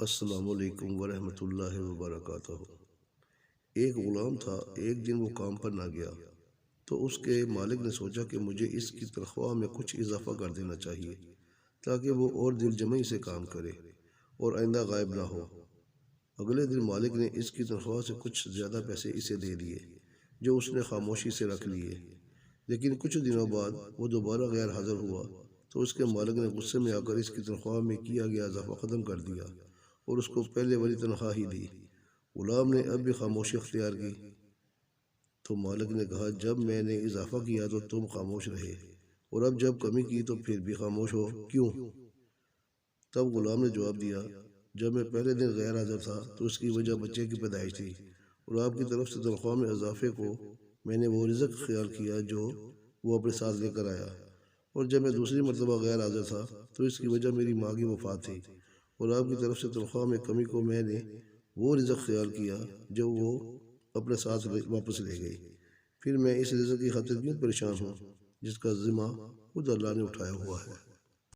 السلام علیکم ورحمۃ اللہ وبرکاتہ۔ ایک غلام تھا، ایک دن وہ کام پر نہ گیا تو اس کے مالک نے سوچا کہ مجھے اس کی تنخواہ میں کچھ اضافہ کر دینا چاہیے تاکہ وہ اور دل جمعی سے کام کرے اور آئندہ غائب نہ ہو۔ اگلے دن مالک نے اس کی تنخواہ سے کچھ زیادہ پیسے اسے دے دیے جو اس نے خاموشی سے رکھ لیے، لیکن کچھ دنوں بعد وہ دوبارہ غیر حاضر ہوا تو اس کے مالک نے غصے میں آ کر اس کی تنخواہ میں کیا گیا اضافہ ختم کر دیا اور اس کو پہلے والی تنخواہ ہی دی۔ غلام نے اب بھی خاموشی اختیار کی تو مالک نے کہا، جب میں نے اضافہ کیا تو تم خاموش رہے اور اب جب کمی کی تو پھر بھی خاموش ہو، کیوں؟ تب غلام نے جواب دیا، جب میں پہلے دن غیر حاضر تھا تو اس کی وجہ بچے کی پیدائش تھی اور آپ کی طرف سے تنخواہ میں اضافے کو میں نے وہ رزق خیال کیا جو وہ اپنے ساتھ لے کر آیا، اور جب میں دوسری مرتبہ غیر حاضر تھا تو اس کی وجہ میری ماں کی وفات تھی اور آپ کی طرف سے تنخواہ میں کمی کو میں نے وہ رزق خیال کیا جو وہ اپنے ساتھ واپس لے گئی۔ پھر میں اس رزق کی خاطر کیوں پریشان ہوں جس کا ذمہ خود اللہ نے اٹھایا ہوا ہے۔